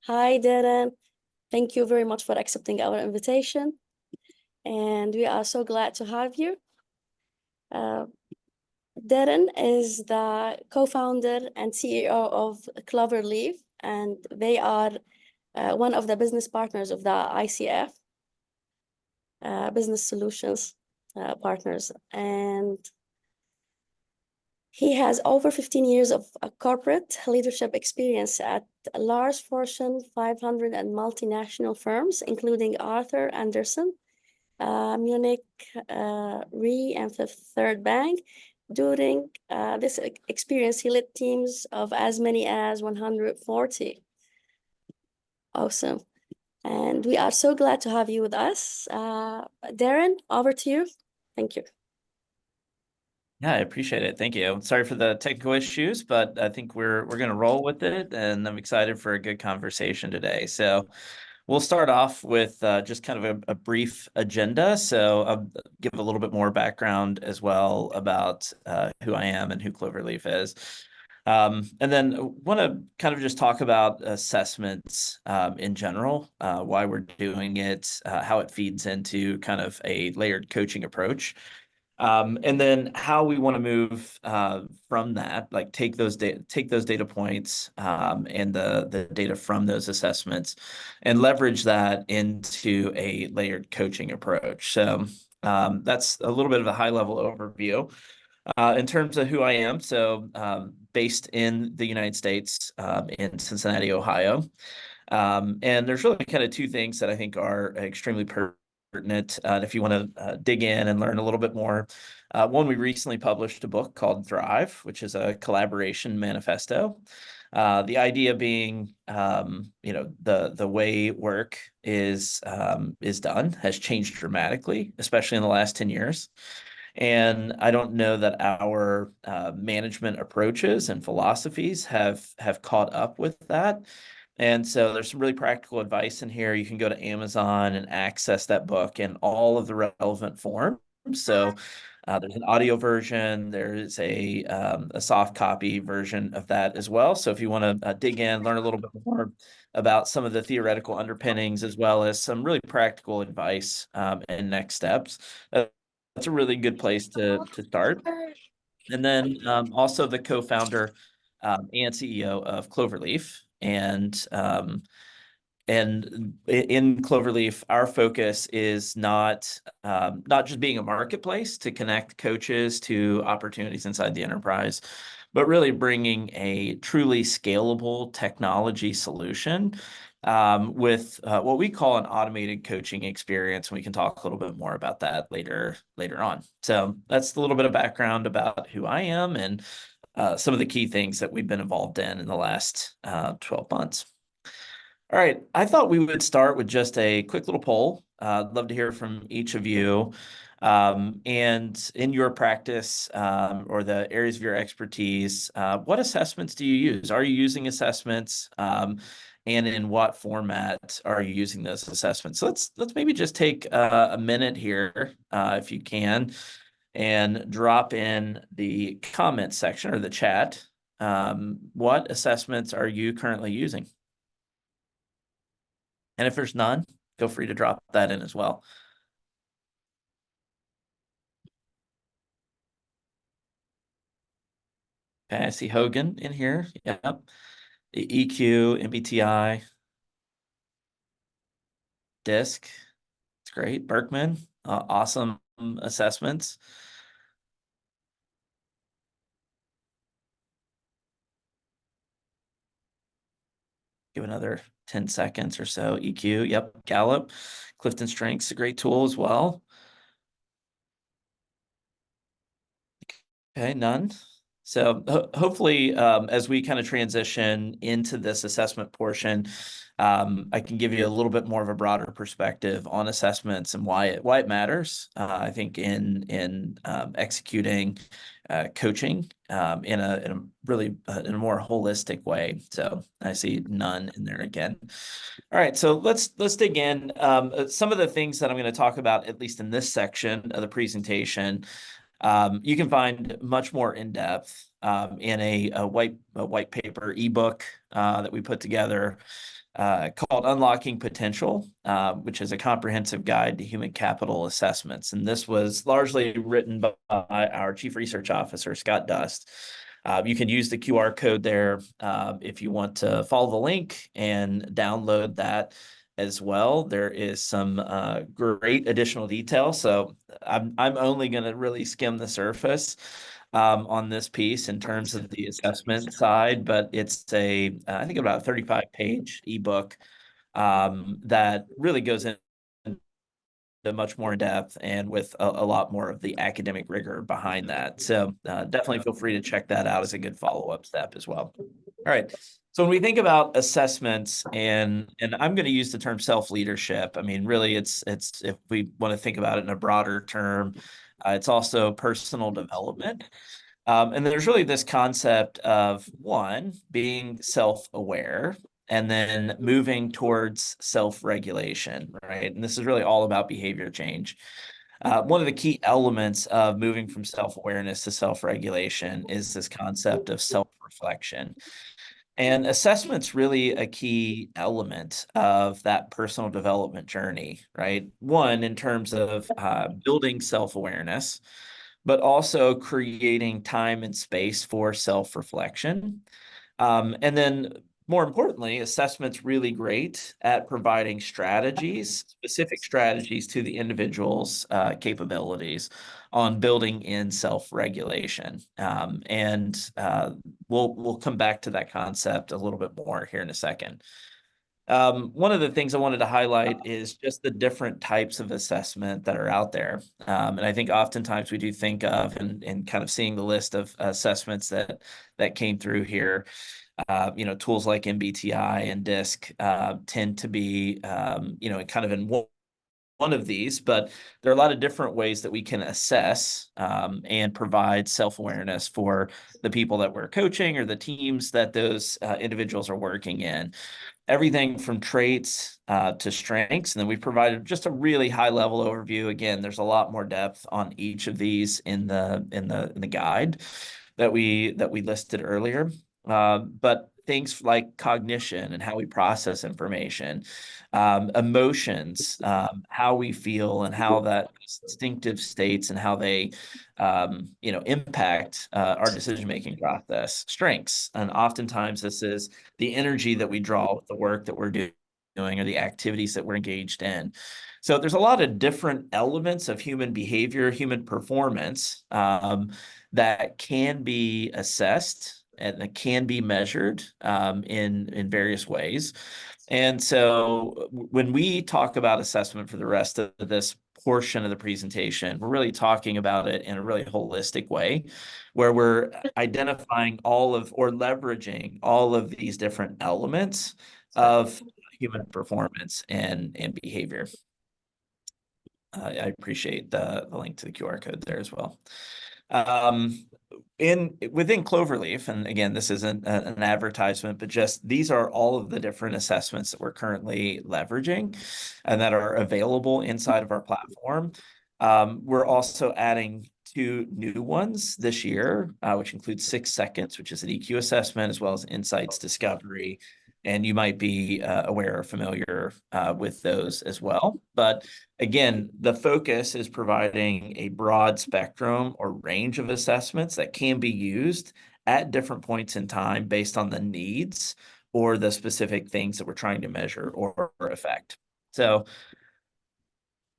Hi, Darren. Thank you very much for accepting our invitation. And we are so glad to have you. Uh, Darren is the co-founder and CEO of Cloverleaf, and they are one of the business partners of the ICF, Business Solutions Partners. And he has over 15 years of corporate leadership experience at large Fortune 500 and multinational firms, including Arthur Andersen, Munich Re, and Fifth Third Bank. During this experience, he led teams of as many as 140. Awesome. And we are so glad to have you with us. Darren, over to you. Thank you. Yeah, I appreciate it. Thank you. Sorry for the technical issues, but I think we're going to roll with it, and I'm excited for a good conversation today. So we'll start off with just kind of a brief agenda. So I'll give a little bit more background as well about who I am and who Cloverleaf is. And then want to kind of just talk about assessments in general, why we're doing it, how it feeds into kind of a layered coaching approach. And then how we want to move from that, like take those data points and the data from those assessments and leverage that into a layered coaching approach. So that's a little bit of a high level overview. In terms of who I am, so based in the United States, in Cincinnati, Ohio. And there's really kind of two things that I think are extremely pertinent. And if you want to dig in and learn a little bit more, one, we recently published a book called Thrive, which is a collaboration manifesto. The idea being, the way work is done has changed dramatically, especially in the last 10 years. And I don't know that our management approaches and philosophies have caught up with that. And so there's some really practical advice in here. You can go to Amazon and access that book in all of the relevant forms. So there's an audio version. There's a soft copy version of that as well. So if you want to dig in, learn a little bit more about some of the theoretical underpinnings, as well as some really practical advice and next steps, that's a really good place to start. And then also the co-founder and CEO of Cloverleaf. And in Cloverleaf, our focus is not just being a marketplace to connect coaches to opportunities inside the enterprise, but really bringing a truly scalable technology solution with what we call an automated coaching experience. And we can talk a little bit more about that later on. So that's a little bit of background about who I am and some of the key things that we've been involved in the last 12 months. All right, I thought we would start with just a quick little poll. I'd love to hear from each of you. And in your practice or the areas of your expertise, what assessments do you use? Are you using assessments? And in what format are you using those assessments? So let's maybe just take a minute here, if you can, and drop in the comment section or the chat. What assessments are you currently using? And if there's none, feel free to drop that in as well. Okay, I see Hogan in here. Yep. The EQ, MBTI, DISC. It's great. Berkman, awesome assessments. Give another 10 seconds or so. EQ, yep. Gallup, Clifton Strengths, a great tool as well. Okay, none. So hopefully, as we kind of transition into this assessment portion, I can give you a little bit more of a broader perspective on assessments and why it matters. I think in executing coaching in a really in a more holistic way. So I see none in there again. All right, so let's dig in. Some of the things that I'm going to talk about, at least in this section of the presentation, you can find much more in depth in a white paper ebook that we put together called Unlocking Potential, which is a comprehensive guide to human capital assessments. And this was largely written by our Chief Research Officer, Scott Dust. You can use the QR code there if you want to follow the link and download that as well. There is some great additional detail. So I'm only going to really skim the surface on this piece in terms of the assessment side, but it's I think about a 35-page ebook that really goes into much more in depth and with a lot more of the academic rigor behind that. So definitely feel free to check that out as a good follow-up step as well. All right. So when we think about assessments, and I'm going to use the term self-leadership, I mean, really, it's if we want to think about it in a broader term, it's also personal development. And there's really this concept of one, being self-aware, and then moving towards self-regulation, right? And this is really all about behavior change. One of the key elements of moving from self-awareness to self-regulation is this concept of self-reflection. And assessment's really a key element of that personal development journey, right? One, in terms of building self-awareness, but also creating time and space for self-reflection. And then more importantly, assessment's really great at providing strategies, specific strategies to the individual's capabilities on building in self-regulation. And we'll come back to that concept a little bit more here in a second. One of the things I wanted to highlight is just the different types of assessment that are out there. And I think oftentimes we do think of and kind of seeing the list of assessments that came through here. Tools like MBTI and DISC tend to be, kind of in one of these, but there are a lot of different ways that we can assess and provide self-awareness for the people that we're coaching or the teams that those individuals are working in. Everything from traits to strengths. And then we provided just a really high level overview. Again, there's a lot more depth on each of these in the guide that we listed earlier. But things like cognition and how we process information, emotions, how we feel and how that instinctive states and how they impact our decision-making process. Strengths, and oftentimes this is the energy that we draw with the work that we're doing or the activities that we're engaged in. So there's a lot of different elements of human behavior, human performance that can be assessed and that can be measured in various ways. And so when we talk about assessment for the rest of this portion of the presentation, we're really talking about it in a really holistic way, where we're identifying or leveraging all of these different elements of human performance and behavior. I appreciate the link to the QR code there as well. Within Cloverleaf, and again, this isn't an advertisement, but just these are all of the different assessments that we're currently leveraging and that are available inside of our platform. We're also adding 2 new ones this year, which includes 6 Seconds, which is an EQ assessment, as well as Insights Discovery. And you might be aware or familiar with those as well. But again, the focus is providing a broad spectrum or range of assessments that can be used at different points in time based on the needs or the specific things that we're trying to measure or affect. So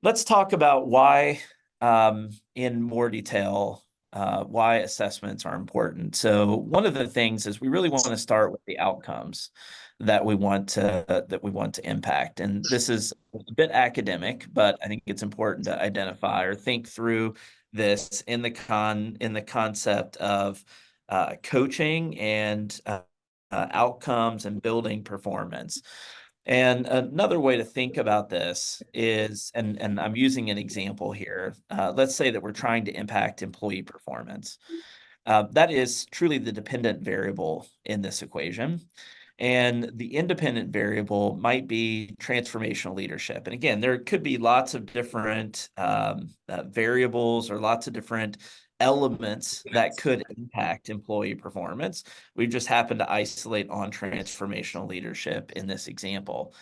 let's talk about why, in more detail, why assessments are important. So one of the things is we really want to start with the outcomes that we want to impact. And this is a bit academic, but I think it's important to identify or think through this in the concept of coaching and outcomes and building performance. And another way to think about this is, and I'm using an example here. Let's say that we're trying to impact employee performance. That is truly the dependent variable in this equation. And the independent variable might be transformational leadership. And again, there could be lots of different variables or lots of different elements that could impact employee performance. We just happen to isolate on transformational leadership in this example.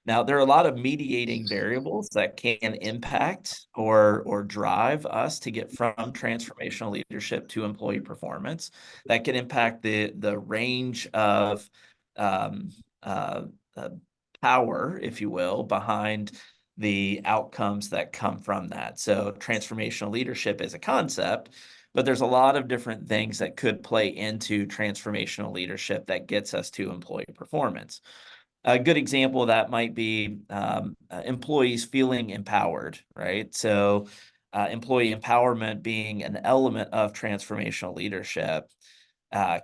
Now, there are a lot of mediating variables that can impact or drive us to get from transformational leadership to employee performance. That can impact the range of um, uh, uh, power, if you will, behind the outcomes that come from that. So transformational leadership is a concept, but there's a lot of different things that could play into transformational leadership that gets us to employee performance. A good example of that might be employees feeling empowered, right? So employee empowerment being an element of transformational leadership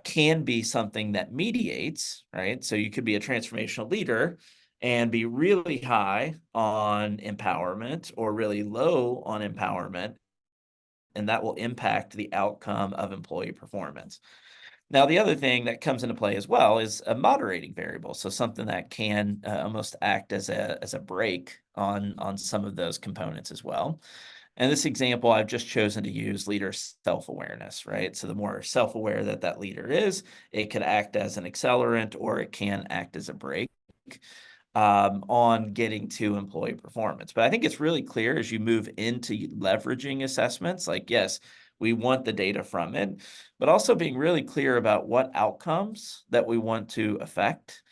can be something that mediates, right? So you could be a transformational leader and be really high on empowerment or really low on empowerment, and that will impact the outcome of employee performance. Now, the other thing that comes into play as well is a moderating variable, so something that can almost act as a brake on some of those components as well. And this example, I've just chosen to use leader self-awareness, right? So the more self-aware that that leader is, it could act as an accelerant or it can act as a brake on getting to employee performance. But I think it's really clear as you move into leveraging assessments, like, yes, we want the data from it, but also being really clear about what outcomes that we want to affect.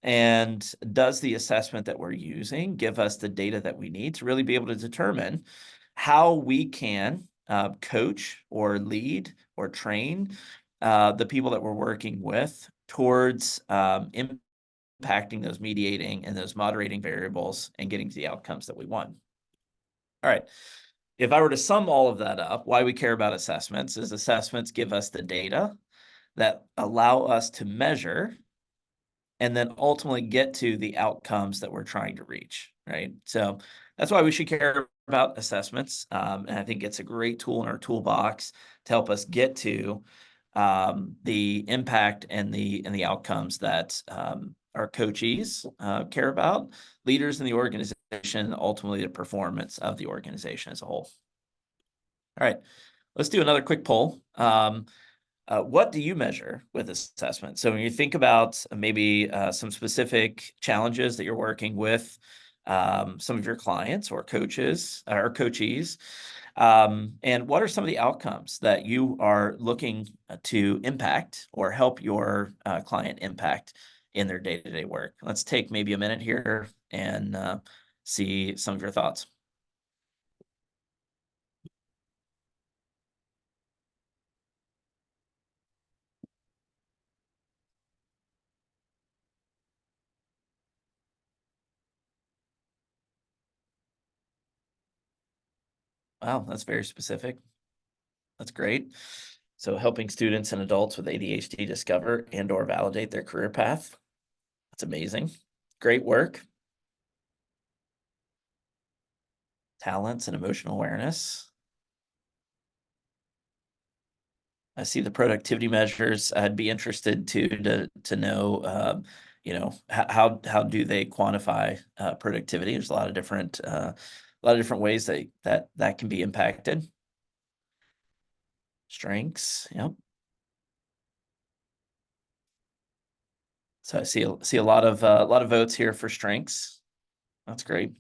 And does the assessment that we're using give us the data that we need to really be able to determine how we can coach or lead or train the people that we're working with towards impacting those mediating and those moderating variables and getting to the outcomes that we want. All right. If I were to sum all of that up, why we care about assessments is assessments give us the data that allow us to measure and then ultimately get to the outcomes that we're trying to reach, right? So that's why we should care about assessments. And I think it's a great tool in our toolbox to help us get to the impact and the outcomes that our coachees care about, leaders in the organization, ultimately the performance of the organization as a whole. All right, let's do another quick poll. What do you measure with assessment? So when you think about maybe some specific challenges that you're working with some of your clients or coaches or coachees, and what are some of the outcomes that you are looking to impact or help your client impact in their day-to-day work? Let's take maybe a minute here and see some of your thoughts. Wow, that's very specific. That's great. So helping students and adults with ADHD discover and or validate their career path. That's amazing. Great work. Talents and emotional awareness. I see the productivity measures. I'd be interested to know, you know, how do they quantify productivity? There's a lot of different ways that can be impacted. Strengths, yep. So I see a lot of votes here for strengths. That's great.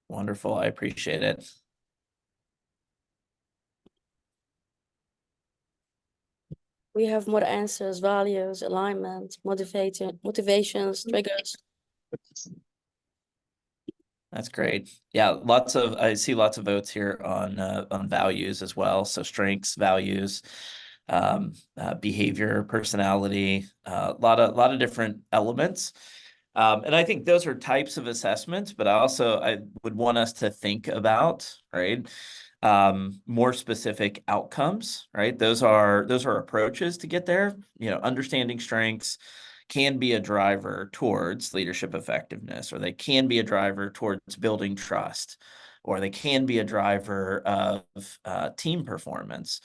Wonderful. I appreciate it. We have more answers, values, alignment, motivations, triggers. That's great. Yeah, I see lots of votes here on values as well. So strengths, values, behavior, personality, a lot of different elements. And I think those are types of assessments, but I would want us to think about, right? More specific outcomes, right? Those are approaches to get there. You know, understanding strengths can be a driver towards leadership effectiveness, or they can be a driver towards building trust, or they can be a driver of team performance.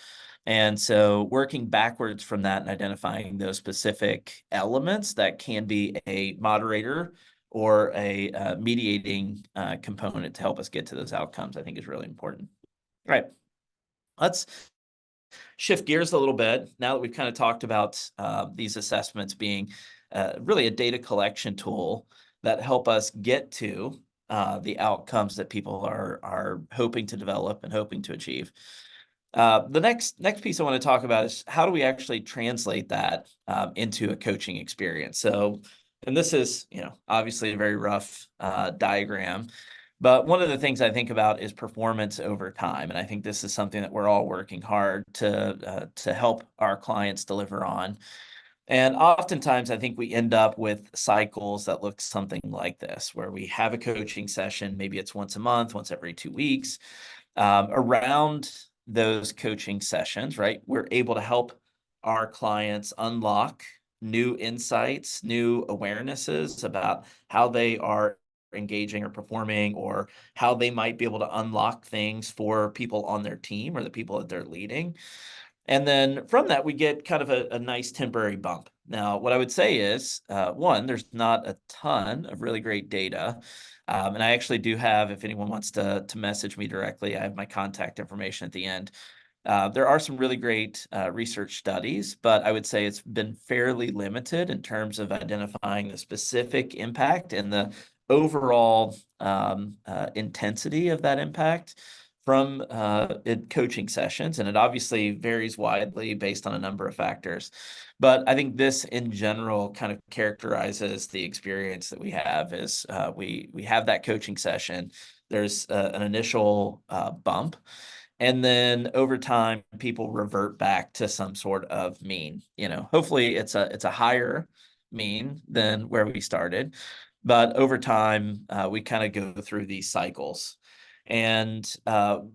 And so working backwards from that and identifying those specific elements that can be a moderator or a mediating component to help us get to those outcomes, I think is really important. All right, let's shift gears a little bit. Now that we've kind of talked about these assessments being really a data collection tool that help us get to the outcomes that people are hoping to develop and hoping to achieve. The next piece I want to talk about is how do we actually translate that into a coaching experience? So, and this is, obviously a very rough diagram, but one of the things I think about is performance over time, and I think this is something that we're all working hard to help our clients deliver on. And oftentimes, I think we end up with cycles that look something like this, where we have a coaching session, maybe it's once a month, once every 2 weeks. Around those coaching sessions, right, we're able to help our clients unlock new insights, new awarenesses about how they are engaging or performing, or how they might be able to unlock things for people on their team or the people that they're leading. And then from that, we get kind of a nice temporary bump. Now, what I would say is, one, there's not a ton of really great data. And I actually do have, if anyone wants to message me directly, I have my contact information at the end. There are some really great research studies, but I would say it's been fairly limited in terms of identifying the specific impact and the overall intensity of that impact from coaching sessions. And it obviously varies widely based on a number of factors. But I think this in general kind of characterizes the experience that we have is we have that coaching session. There's an initial bump. And then over time, people revert back to some sort of mean. Hopefully it's a higher mean than where we started. But over time, we kind of go through these cycles. And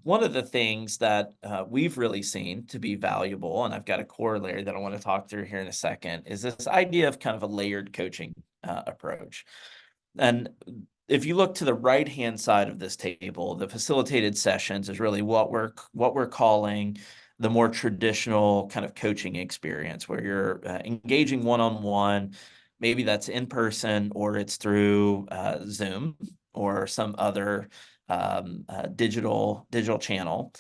one of the things that we've really seen to be valuable, and I've got a corollary that I want to talk through here in a second, is this idea of kind of a layered coaching approach. And if you look to the right-hand side of this table, the facilitated sessions is really what we're calling the more traditional kind of coaching experience, where you're engaging one-on-one. Maybe that's in person, or it's through Zoom or some other digital channel.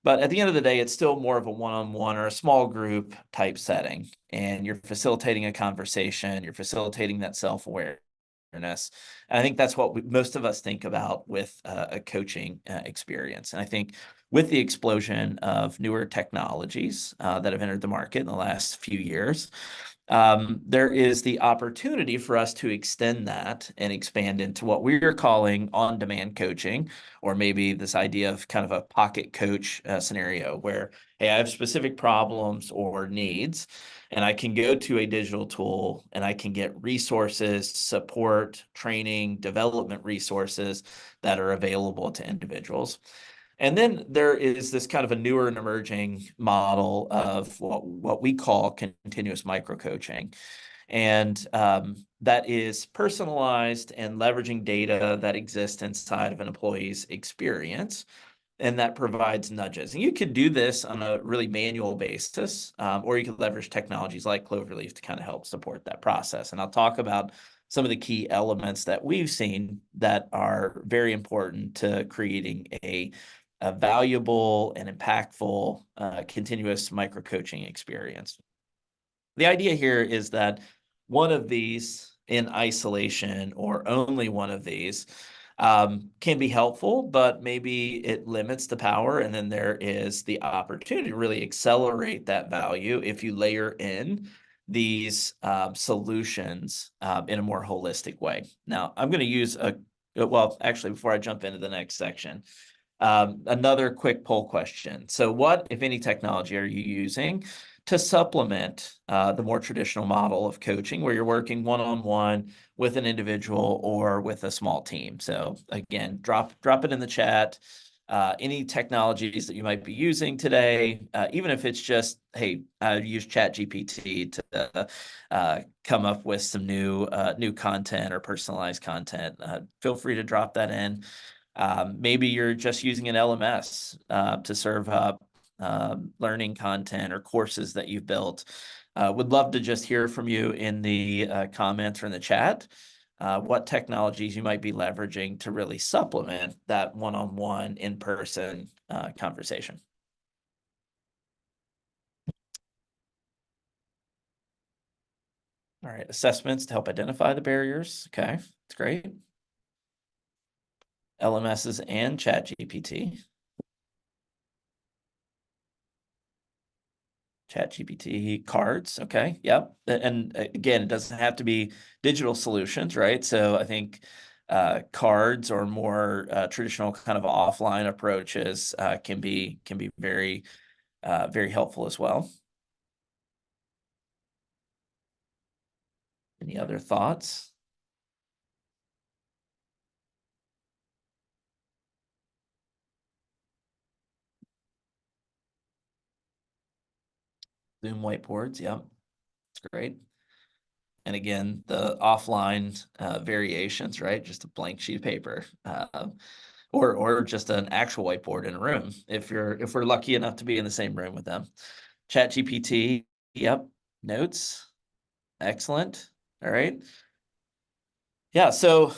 But at the end of the day, it's still more of a one-on-one or a small group type setting, and you're facilitating a conversation, you're facilitating that self-awareness. And I think that's what most of us think about with a coaching experience. And I think with the explosion of newer technologies that have entered the market in the last few years, there is the opportunity for us to extend that and expand into what we're calling on-demand coaching, or maybe this idea of kind of a pocket coach scenario where, hey, I have specific problems or needs, and I can go to a digital tool and I can get resources, support, training, development resources that are available to individuals. And then there is this kind of a newer and emerging model of what we call continuous micro-coaching. And that is personalized and leveraging data that exists inside of an employee's experience, and that provides nudges. And you could do this on a really manual basis, or you could leverage technologies like Cloverleaf to kind of help support that process. And I'll talk about some of the key elements that we've seen that are very important to creating a valuable and impactful continuous micro-coaching experience. The idea here is that one of these in isolation, or only one of these, can be helpful, but maybe it limits the power. And then there is the opportunity to really accelerate that value if you layer in these solutions in a more holistic way. Now, I'm going to use well, actually, before I jump into the next section, another quick poll question. So what, if any, technology are you using to supplement the more traditional model of coaching, where you're working one-on-one with an individual or with a small team? So again, drop it in the chat. Any technologies that you might be using today, even if it's just, hey, I use ChatGPT to come up with some new content or personalized content. Feel free to drop that in. Maybe you're just using an LMS to serve up learning content or courses that you've built. Would love to just hear from you in the comments or in the chat. what technologies you might be leveraging to really supplement that one-on-one in-person conversation. All right, assessments to help identify the barriers. Okay, that's great. LMSs and ChatGPT. ChatGPT cards. Okay. Yep. And again, it doesn't have to be digital solutions, right? So I think cards or more traditional kind of offline approaches can be very very helpful as well. Any other thoughts? Zoom whiteboards. Yep. That's great. And again, the offline variations, right? Just a blank sheet of paper, or just an actual whiteboard in a room if we're lucky enough to be in the same room with them. Chat GPT, yep. Notes, excellent. All right. Yeah, so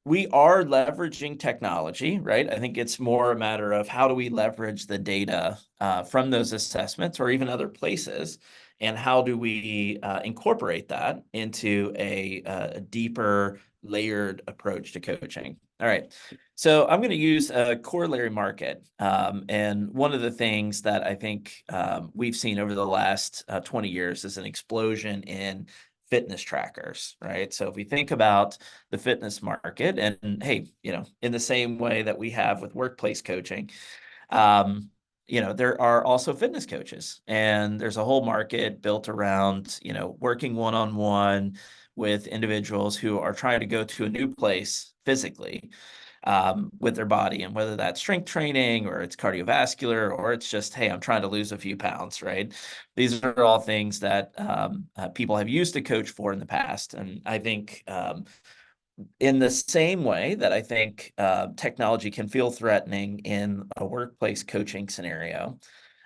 we are leveraging technology, right? I think it's more a matter of how do we leverage the data from those assessments or even other places, and how do we incorporate that into a deeper layered approach to coaching. All right, so I'm going to use a corollary market. And one of the things that I think we've seen over the last 20 years is an explosion in fitness trackers, right? So if we think about the fitness market, and hey, in the same way that we have with workplace coaching, there are also fitness coaches, and there's a whole market built around, working one-on-one with individuals who are trying to go to a new place physically with their body, and whether that's strength training or it's cardiovascular or it's just, hey, I'm trying to lose a few pounds, right? These are all things that people have used a coach for in the past. And I think in the same way that I think technology can feel threatening in a workplace coaching scenario,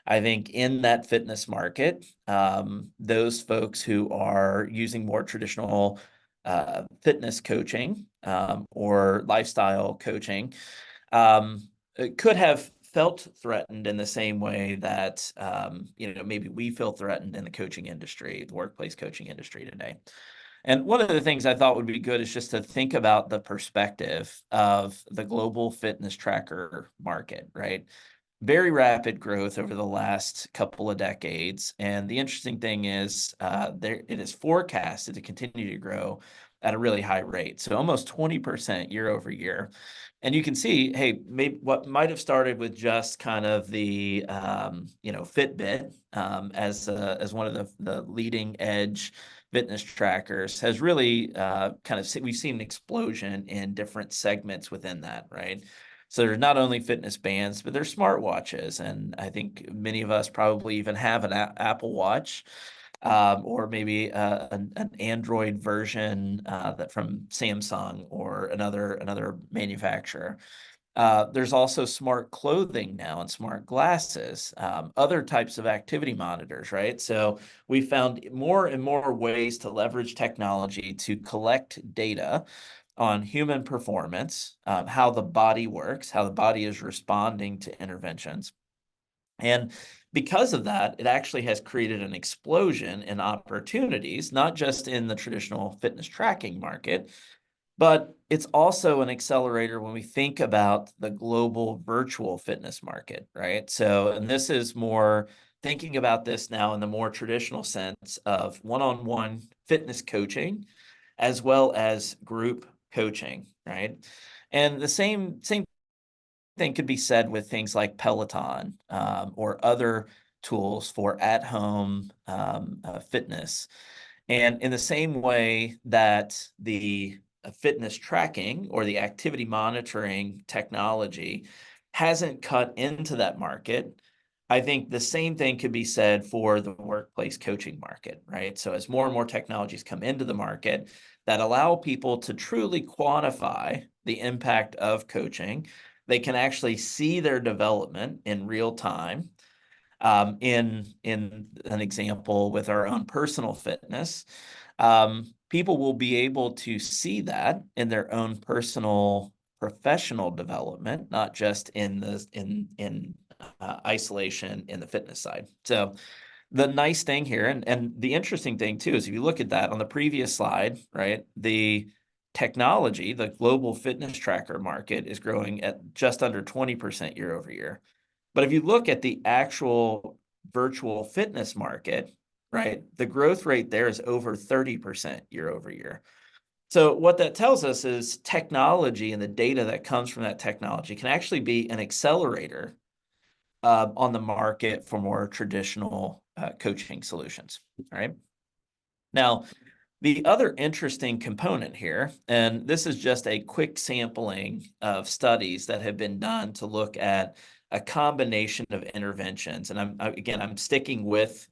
I think in that fitness market, those folks who are using more traditional fitness coaching or lifestyle coaching could have felt threatened in the same way that maybe we feel threatened in the coaching industry, the workplace coaching industry today. And one of the things I thought would be good is just to think about the perspective of the global fitness tracker market, right? Very rapid growth over the last couple of decades. And the interesting thing is it is forecasted to continue to grow at a really high rate. So almost 20% year over year. And you can see, hey, maybe what might have started with just kind of the, Fitbit as one of the leading edge fitness trackers has really we've seen an explosion in different segments within that, right? So there's not only fitness bands, but there's smartwatches. And I think many of us probably even have an Apple Watch or maybe an Android version that from Samsung or another manufacturer. There's also smart clothing now and smart glasses, other types of activity monitors, right? So we found more and more ways to leverage technology to collect data on human performance, how the body works, how the body is responding to interventions. And because of that, it actually has created an explosion in opportunities, not just in the traditional fitness tracking market, but it's also an accelerator when we think about the global virtual fitness market, right? So, and this is more thinking about this now in the more traditional sense of one-on-one fitness coaching, as well as group coaching, right? And the same thing could be said with things like Peloton or other tools for at-home fitness. And in the same way that the fitness tracking or the activity monitoring technology hasn't cut into that market, I think the same thing could be said for the workplace coaching market, right? So as more and more technologies come into the market that allow people to truly quantify the impact of coaching, they can actually see their development in real time. In an example with our own personal fitness, people will be able to see that in their own personal professional development, not just in isolation in the fitness side. So the nice thing here, and the interesting thing too, is if you look at that on the previous slide, right, the technology, the global fitness tracker market is growing at just under 20% year over year. But if you look at the actual virtual fitness market, right, the growth rate there is over 30% year over year. So what that tells us is technology and the data that comes from that technology can actually be an accelerator on the market for more traditional coaching solutions. All right. Now, the other interesting component here, and this is just a quick sampling of studies that have been done to look at a combination of interventions. And I'm sticking with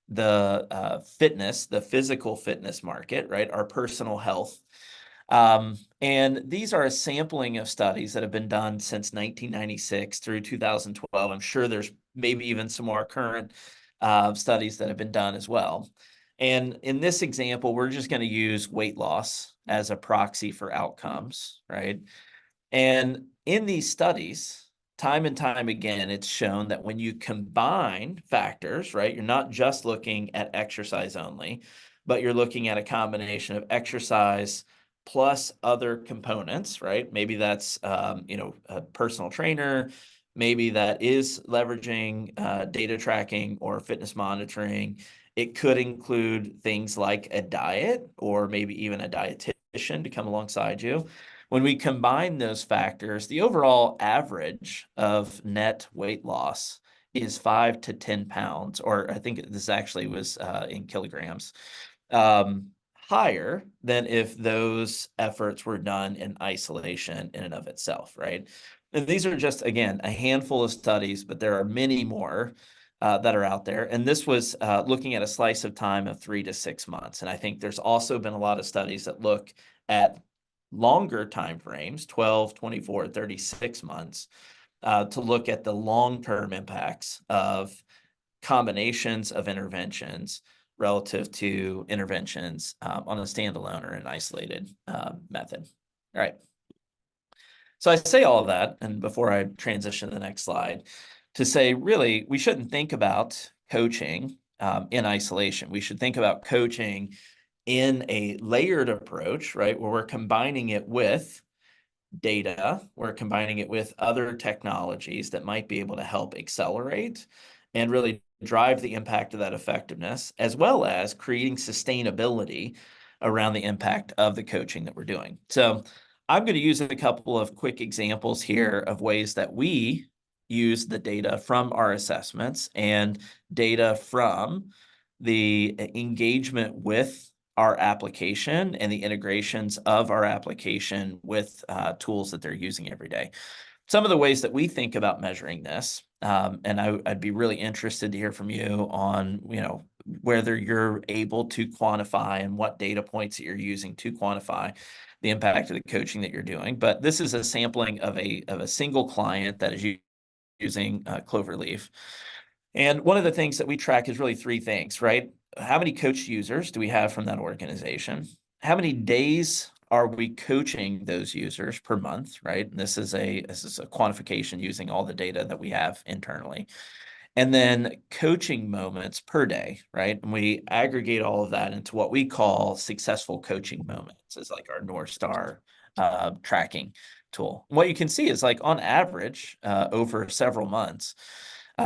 the fitness, the physical fitness market, right? Our personal health. And these are a sampling of studies that have been done since 1996 through 2012. I'm sure there's maybe even some more current studies that have been done as well. And in this example, we're just going to use weight loss as a proxy for outcomes, right? And in these studies, time and time again, it's shown that when you combine factors, right, you're not just looking at exercise only, but you're looking at a combination of exercise plus other components, right? Maybe that's, a personal trainer. Maybe that is leveraging data tracking or fitness monitoring. It could include things like a diet or maybe even a dietitian to come alongside you. When we combine those factors, the overall average of net weight loss is 5 to 10 pounds, or I think this actually was in kilograms, higher than if those efforts were done in isolation in and of itself, right? And these are just, again, a handful of studies, but there are many more that are out there. And this was looking at a slice of time of 3 to 6 months. And I think there's also been a lot of studies that look at longer time frames, 12, 24, 36 months, to look at the long-term impacts of combinations of interventions relative to interventions on a standalone or an isolated method. All right. So I say all of that, and before I transition to the next slide, to say, really, we shouldn't think about coaching in isolation. We should think about coaching in a layered approach, right, where we're combining it with data, we're combining it with other technologies that might be able to help accelerate and really drive the impact of that effectiveness, as well as creating sustainability around the impact of the coaching that we're doing. So I'm going to use a couple of quick examples here of ways that we use the data from our assessments and data from the engagement with our application and the integrations of our application with tools that they're using every day. Some of the ways that we think about measuring this, and I'd be really interested to hear from you on, whether you're able to quantify and what data points that you're using to quantify the impact of the coaching that you're doing. But this is a sampling of a single client that is using Cloverleaf. And one of the things that we track is really three things, right? How many coached users do we have from that organization? How many days are we coaching those users per month, right? And this is a quantification using all the data that we have internally. And then coaching moments per day, right? And we aggregate all of that into what we call successful coaching moments. It's like our North Star tracking tool. And what you can see is, like, on average, over several months,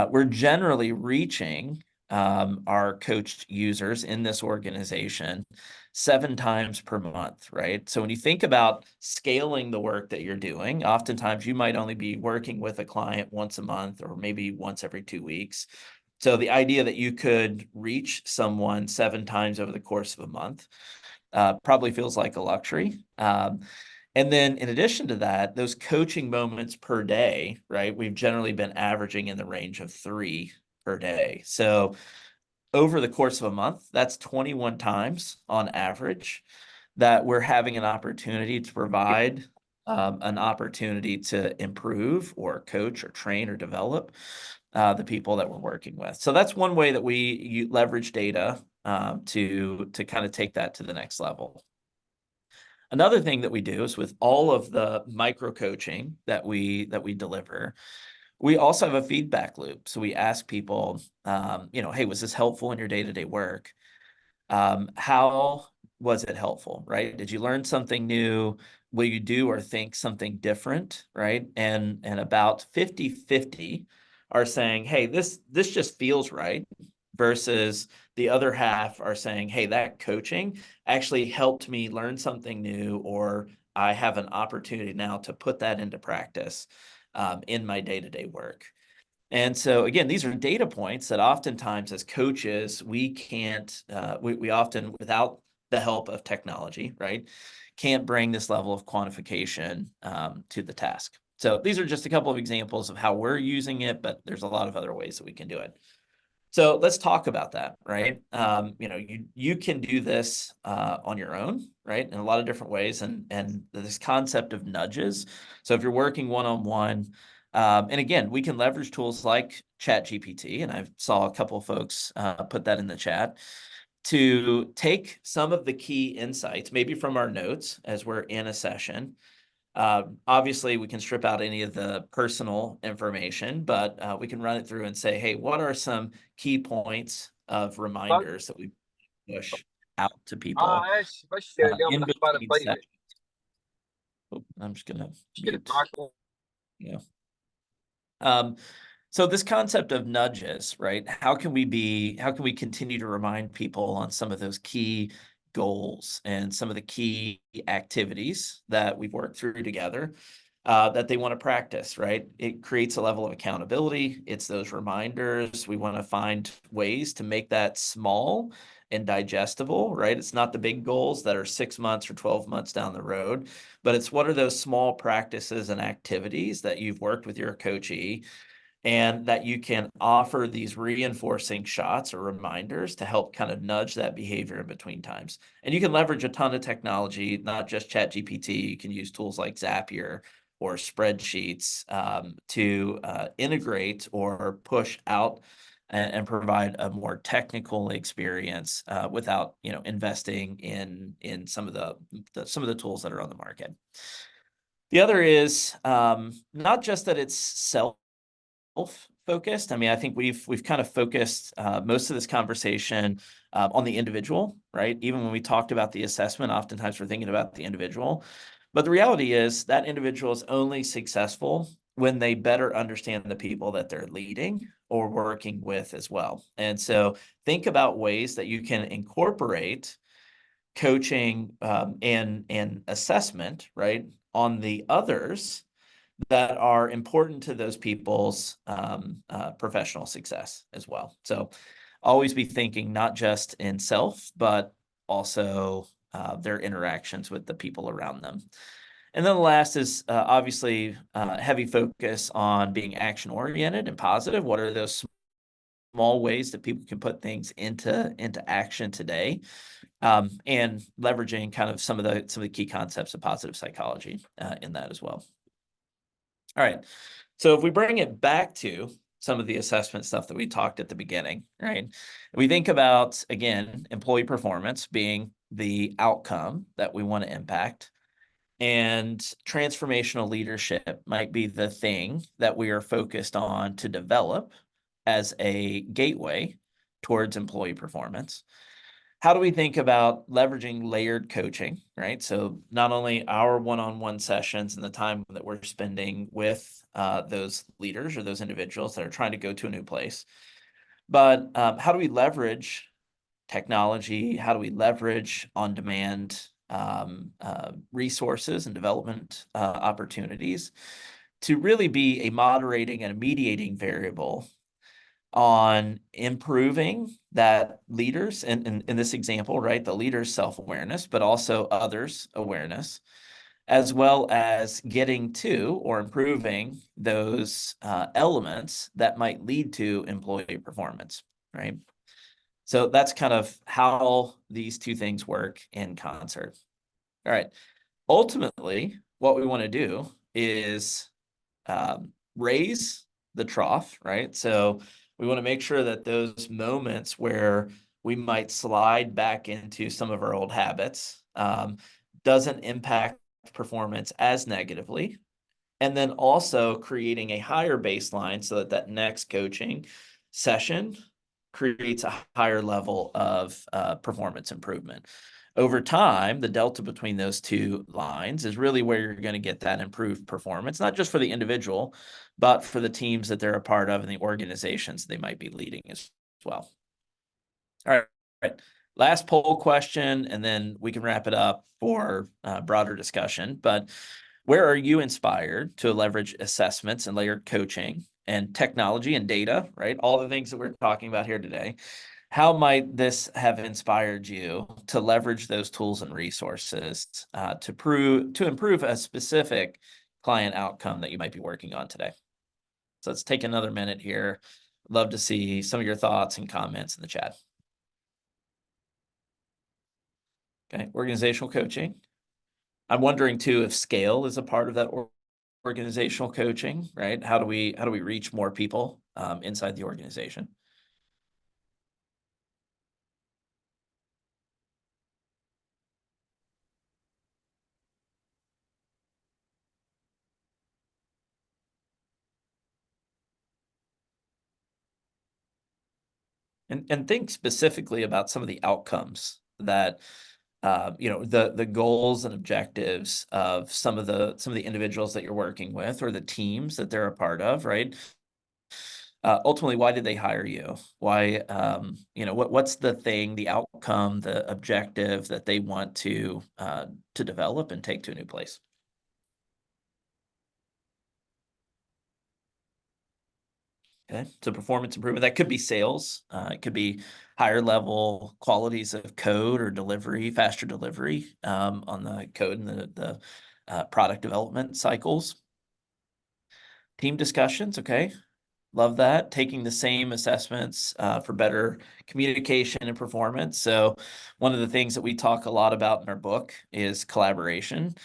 we're generally reaching our coached users in this organization 7 times per month, right? So when you think about scaling the work that you're doing, oftentimes you might only be working with a client once a month or maybe once every 2 weeks. So the idea that you could reach someone 7 times over the course of a month probably feels like a luxury. And then in addition to that, those coaching moments per day, right? We've generally been averaging in the range of 3 per day. So over the course of a month, that's 21 times on average that we're having an opportunity to provide an opportunity to improve or coach or train or develop the people that we're working with. So that's one way that we leverage data to kind of take that to the next level. Another thing that we do is with all of the micro coaching that we deliver, we also have a feedback loop. So we ask people, hey, was this helpful in your day-to-day work? How was it helpful, right? Did you learn something new? Will you do or think something different, right? And about 50-50 are saying, hey, this just feels right, versus the other half are saying, hey, that coaching actually helped me learn something new, or I have an opportunity now to put that into practice in my day-to-day work. And so again, these are data points that oftentimes as coaches, we can't, we often, without the help of technology, right, can't bring this level of quantification to the task. So these are just a couple of examples of how we're using it, but there's a lot of other ways that we can do it. So let's talk about that, right? You can do this on your own, right? In a lot of different ways, and this concept of nudges. So if you're working one-on-one, and again, we can leverage tools like ChatGPT, and I saw a couple of folks put that in the chat, to take some of the key insights, maybe from our notes as we're in a session. Obviously, we can strip out any of the personal information, but we can run it through and say, hey, what are some key points of reminders that we push out to people ايش بشر اليوم in الاخبار between الطيبه. sessions? Oh, I'm just going to ايش كنت mute. معكم؟ Yeah. So this concept of nudges, right? How can we continue to remind people on some of those key goals and some of the key activities that we've worked through together that they want to practice, right? It creates a level of accountability. It's those reminders. We want to find ways to make that small and digestible, right? It's not the big goals that are 6 months or 12 months down the road, but it's what are those small practices and activities that you've worked with your coachee, and that you can offer these reinforcing shots or reminders to help kind of nudge that behavior in between times. And you can leverage a ton of technology, not just ChatGPT. You can use tools like Zapier or spreadsheets to integrate or push out and provide a more technical experience without investing in some of the tools that are on the market. The other is not just that it's self-focused. I mean, I think we've kind of focused most of this conversation on the individual, right? Even when we talked about the assessment, oftentimes we're thinking about the individual. But the reality is that individual is only successful when they better understand the people that they're leading or working with as well. And so think about ways that you can incorporate coaching and assessment, right, on the others that are important to those people's professional success as well. So always be thinking not just in self, but also their interactions with the people around them. And then the last is obviously heavy focus on being action-oriented and positive. What are those small ways that people can put things into action today? And leveraging kind of some of the key concepts of positive psychology in that as well. All right. So if we bring it back to some of the assessment stuff that we talked at the beginning, right? We think about, again, employee performance being the outcome that we want to impact, and transformational leadership might be the thing that we are focused on to develop as a gateway towards employee performance. How do we think about leveraging layered coaching, right? So not only our one-on-one sessions and the time that we're spending with those leaders or those individuals that are trying to go to a new place, but how do we leverage technology? How do we leverage on-demand resources and development opportunities to really be a moderating and a mediating variable on improving that leaders, and in this example, right, the leader's self-awareness, but also others' awareness, as well as getting to or improving those elements that might lead to employee performance, right? So that's kind of how these two things work in concert. All right. Ultimately, what we want to do is raise the trough, right? So we want to make sure that those moments where we might slide back into some of our old habits doesn't impact performance as negatively. And then also creating a higher baseline so that that next coaching session creates a higher level of performance improvement. Over time, the delta between those two lines is really where you're going to get that improved performance, not just for the individual, but for the teams that they're a part of and the organizations they might be leading as well. All right. Last poll question, and then we can wrap it up for broader discussion. But where are you inspired to leverage assessments and layered coaching and technology and data, right? All the things that we're talking about here today. How might this have inspired you to leverage those tools and resources to improve a specific client outcome that you might be working on today? So let's take another minute here. Love to see some of your thoughts and comments in the chat. Okay, organizational coaching. I'm wondering too if scale is a part of that organizational coaching, right? How do we reach more people inside the organization? And think specifically about some of the outcomes that the goals and objectives of some of the individuals that you're working with or the teams that they're a part of, right? Ultimately, why did they hire you? Why, what's the thing, the outcome, the objective that they want to develop and take to a new place? Okay, so performance improvement, that could be sales. It could be higher level qualities of code or delivery, faster delivery on the code and the product development cycles. Team discussions, okay. Love that. Taking the same assessments for better communication and performance. So one of the things that we talk a lot about in our book is collaboration.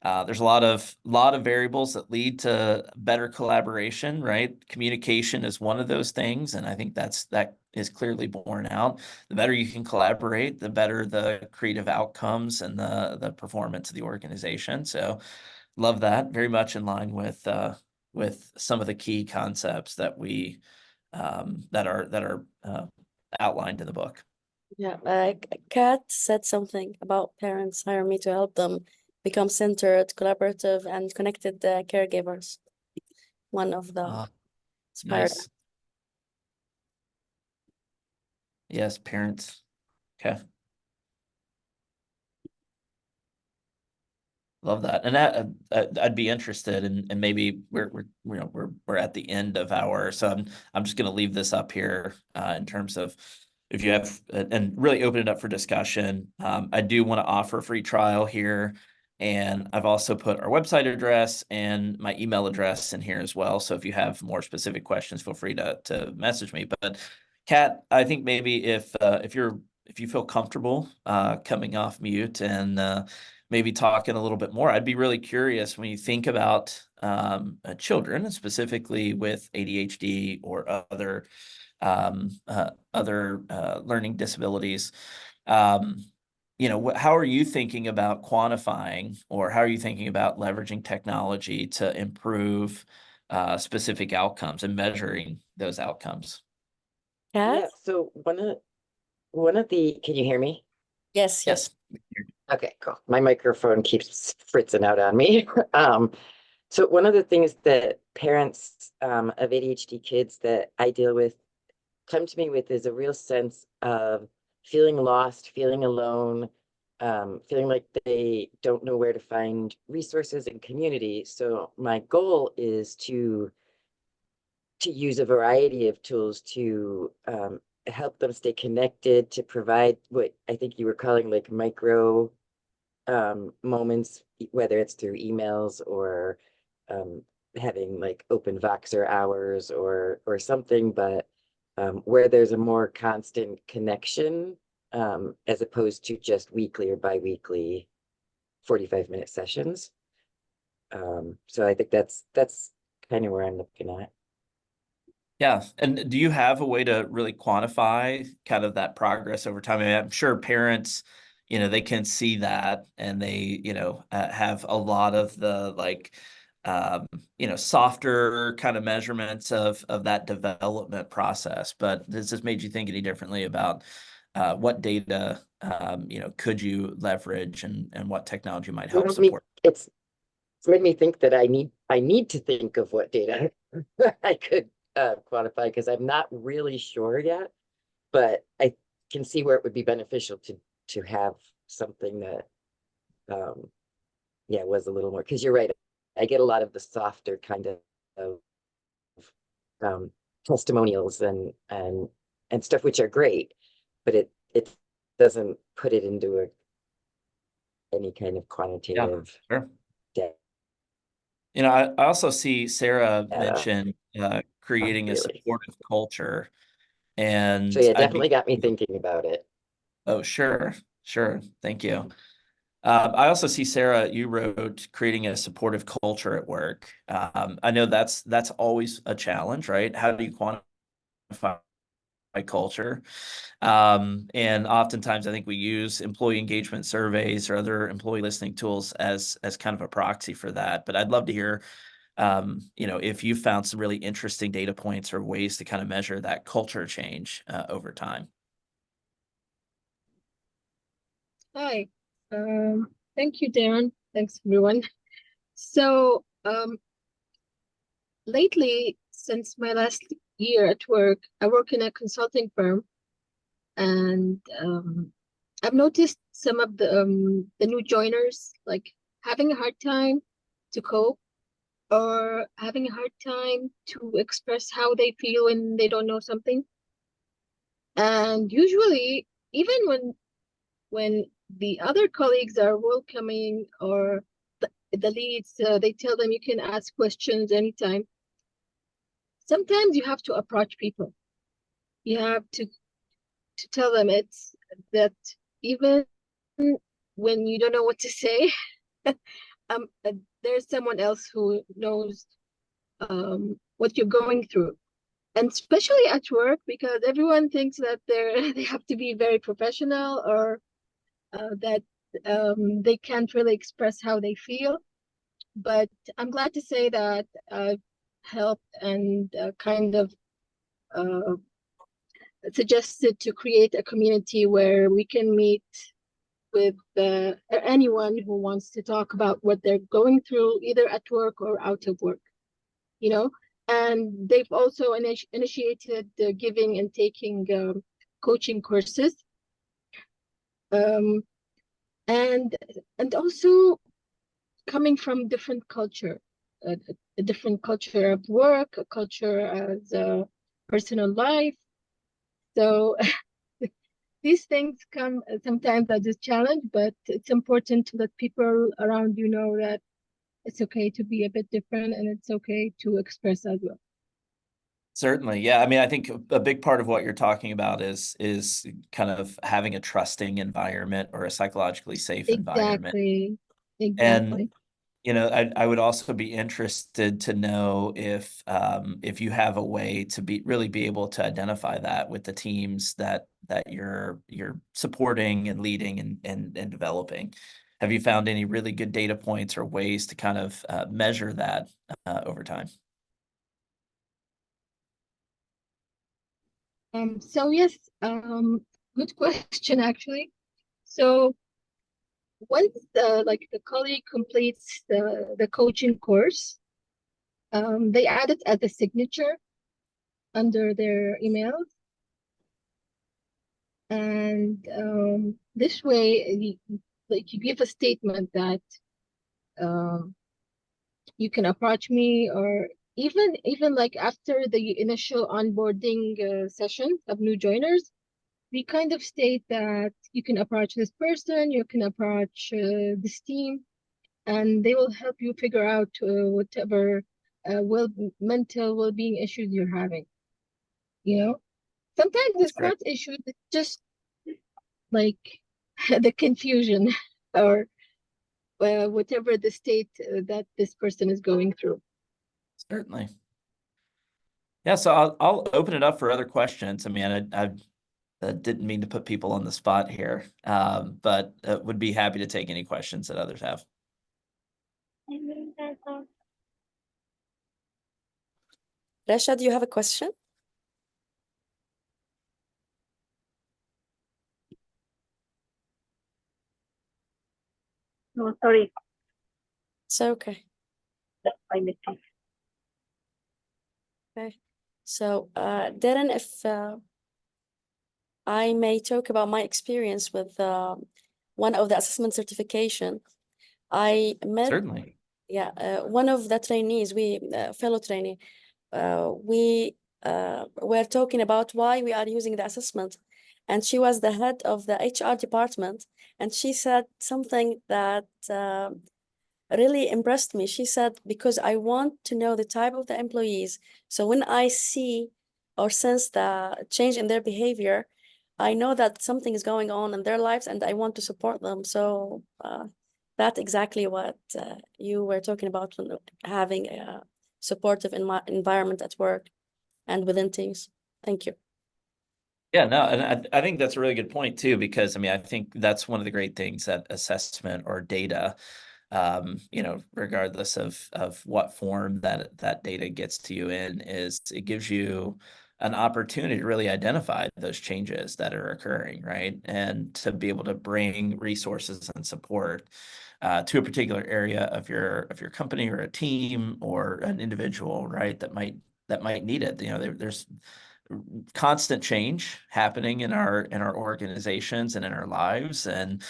There's a lot of variables that lead to better collaboration, right? Communication is one of those things, and I think that is clearly borne out. The better you can collaborate, the better the creative outcomes and the performance of the organization. So love that. Very much in line with some of the key concepts that we that are outlined in the book. Yeah, Kat said something about parents hire me to help them become centered, collaborative, and connected caregivers. One of the inspired. Nice. Yes, parents. Okay. Love that. And I'd be interested in, and maybe we're at the end of our, so I'm just going to leave this up here in terms of if you have, and really open it up for discussion. I do want to offer a free trial here, and I've also put our website address and my email address in here as well. So if you have more specific questions, feel free to message me. But Kat, I think maybe if you feel comfortable coming off mute and maybe talking a little bit more. I'd be really curious when you think about children, specifically with ADHD or other learning disabilities. How are you thinking about quantifying, or how are you thinking about leveraging technology to improve specific outcomes and measuring those outcomes? Kat? Yeah, so one of the, can you hear me? Yes, yes. Okay, cool. My microphone keeps fritzing out on me. So one of the things that parents of ADHD kids that I deal with come to me with is a real sense of feeling lost, feeling alone, feeling like they don't know where to find resources and community. So my goal is to use a variety of tools to help them stay connected, to provide what I think you were calling like micro moments, whether it's through emails or having like open Voxer hours or something, but where there's a more constant connection as opposed to just weekly or bi-weekly 45-minute sessions. So I think that's kind of where I'm looking at. Yeah. And do you have a way to really quantify kind of that progress over time? I mean, I'm sure parents, they can see that and they, have a lot of the like, um, softer kind of measurements of that development process. But has this made you think any differently about what data, could you leverage and what technology might help support? It's made me think that I need to think of what data I could quantify, because I'm not really sure yet, but I can see where it would be beneficial to have something that yeah, was a little more, because you're right. I get a lot of the softer kind of um, testimonials and stuff, which are great, but it doesn't put it into any kind of Yeah, quantitative sure. data, I also see Sarah not mention creating a really. supportive culture, So and yeah, I'd be, definitely got me thinking about it. oh, sure, sure. Thank you. I also see, Sarah, you wrote creating a supportive culture at work. I know that's always a challenge, right? How do you quantify culture? And oftentimes I think we use employee engagement surveys or other employee listening tools as kind of a proxy for that. But I'd love to hear, if you found some really interesting data points or ways to kind of measure that culture change over time. Hi. Thank you, Darren. Thanks, everyone. So, lately, since my last year at work, I work in a consulting firm, and I've noticed some of the new joiners like having a hard time to cope, or having a hard time to express how they feel when they don't know something. And usually, even when the other colleagues are welcoming, or the leads, they tell them you can ask questions anytime. Sometimes you have to approach people. You have to tell them it's that even when you don't know what to say, um, uh, there's someone else who knows what you're going through. And especially at work, because everyone thinks that they have to be very professional, or that they can't really express how they feel. But I'm glad to say that I've helped and kind of uh, suggested to create a community where we can meet with anyone who wants to talk about what they're going through, either at work or out of work, you know. And they've also initiated giving and taking coaching courses, um, and also coming from different culture, a different culture of work, a culture as a personal life. So these things come sometimes as a challenge, but it's important to let people around you know that it's okay to be a bit different, and it's okay to express as well. Certainly. Yeah. I mean, I think a big part of what you're talking about is kind of having a trusting environment or a psychologically safe environment. Exactly. And, Exactly. I would also be interested to know if you have a way to really be able to identify that with the teams that you're supporting and leading and developing. Have you found any really good data points or ways to kind of measure that over time? So yes, good question actually. So once the colleague completes the coaching course, they add it as a signature under their emails, and this way, you give a statement that um, you can approach me, or even like after the initial onboarding session of new joiners, we kind of state that you can approach this person, you can approach this team, and they will help you figure out whatever well mental well-being issues you're having. You know, sometimes That's it's great. not issues; it's just like the confusion, or whatever the state that this person is going through. Certainly. Yeah, so I'll open it up for other questions. I mean, I didn't mean to put people on the spot here, but would be happy to take any questions that others have. Resha, do you have a question? No, sorry, It's okay. that's my mistake. Okay. So, Darren, if I may talk about my experience with one of the assessment certification, I met, Certainly. yeah, one of the trainees, fellow trainee, we were talking about why we are using the assessment, and she was the head of the HR department, and she said something that really impressed me. She said, because I want to know the type of the employees, so when I see or sense the change in their behavior, I know that something is going on in their lives and I want to support them. So that's exactly what you were talking about when having a supportive environment at work and within teams. Thank you. Yeah, no, and I think that's a really good point too, because I mean, I think that's one of the great things that assessment or data, you know, regardless of what form that data gets to you in, is it gives you an opportunity to really identify those changes that are occurring, right? And to be able to bring resources and support to a particular area of your company or a team or an individual, right? That might need it. You know, there's constant change happening in our organizations and in our lives, and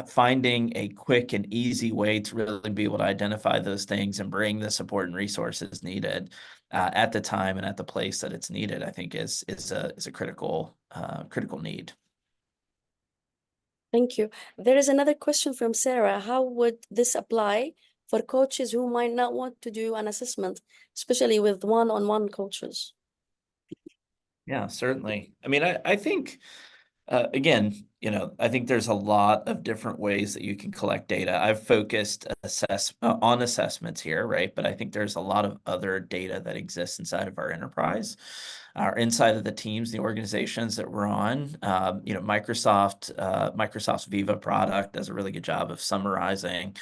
finding a quick and easy way to really be able to identify those things and bring the support and resources needed at the time and at the place that it's needed, I think is a critical need. Thank you. There is another question from Sarah. How would this apply for coaches who might not want to do an assessment, especially with one-on-one coaches? Yeah, certainly. I mean, I think, again, you know, I think there's a lot of different ways that you can collect data. I've focused on assessments here, right? But I think there's a lot of other data that exists inside of our enterprise, inside of the teams, the organizations that we're on. You know, Microsoft's Viva product does a really good job of summarizing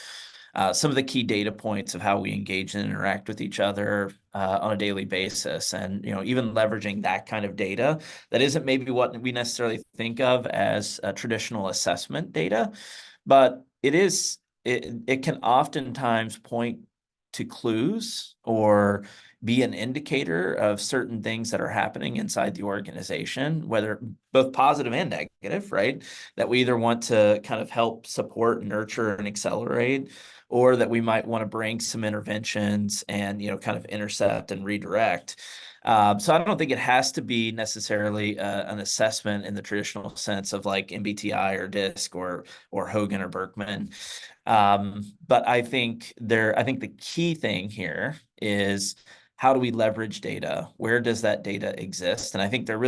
some of the key data points of how we engage and interact with each other on a daily basis. And, you know, even leveraging that kind of data that isn't maybe what we necessarily think of as traditional assessment data, but it can oftentimes point to clues or be an indicator of certain things that are happening inside the organization, whether both positive and negative, right? That we either want to kind of help support, nurture, and accelerate, or that we might want to bring some interventions and, you know, kind of intercept and redirect. So I don't think it has to be necessarily an assessment in the traditional sense of like MBTI or DISC or Hogan or Berkman. But I think the key thing here is, how do we leverage data? Where does that data exist? And I think there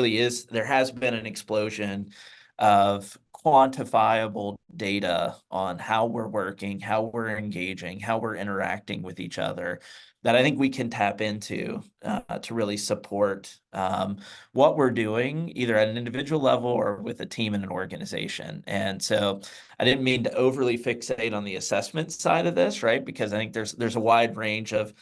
has been an explosion of quantifiable data on how we're working, how we're engaging, how we're interacting with each other, that I think we can tap into to really support what we're doing, either at an individual level or with a team and an organization. And so I didn't mean to overly fixate on the assessment side of this, right? Because I think there's a wide range of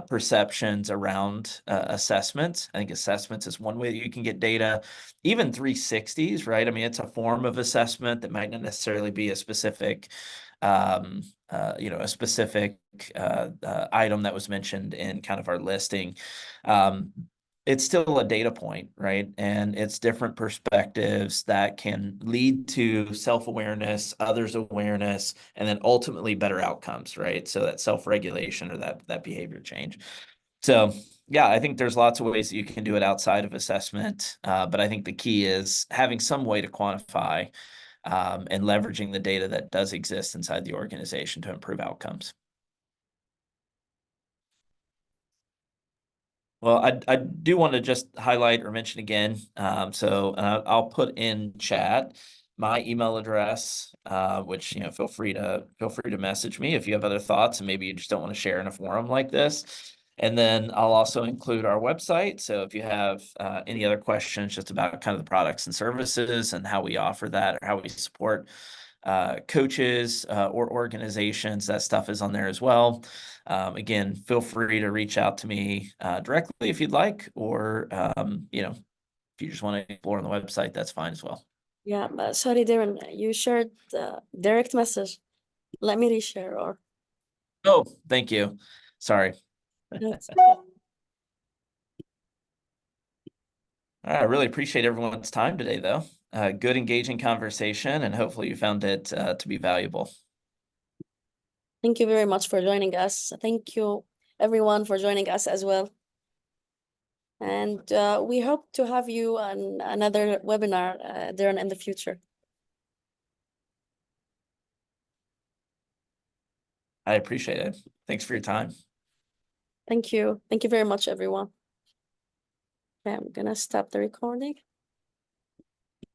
perceptions around assessments. I think assessments is one way that you can get data. Even 360s, right? I mean, it's a form of assessment that might not necessarily be a specific, you know, a specific item that was mentioned in kind of our listing. It's still a data point, right? And it's different perspectives that can lead to self-awareness, others' awareness, and then ultimately better outcomes, right? So that self-regulation or that behavior change. So yeah, I think there's lots of ways that you can do it outside of assessment, but I think the key is having some way to quantify and leveraging the data that does exist inside the organization to improve outcomes. Well, I do want to just highlight or mention again, so I'll put in chat my email address, which, you know, feel free to message me if you have other thoughts and maybe you just don't want to share in a forum like this. And then I'll also include our website. So if you have any other questions just about kind of the products and services and how we offer that or how we support coaches or organizations, that stuff is on there as well. Again, feel free to reach out to me directly if you'd like, or if you just want to explore on the website, that's fine as well. Yeah, but sorry, Darren, you shared direct message. Let me reshare or Oh, thank you. Sorry. that's I really appreciate everyone's time today, though. Good, engaging conversation, and hopefully you found it to be valuable. Thank you very much for joining us. Thank you, everyone, for joining us as well. And we hope to have you on another webinar, Darren, in the future. I appreciate it. Thanks for your time. Thank you. Thank you very much, everyone. Okay, I'm gonna stop the recording.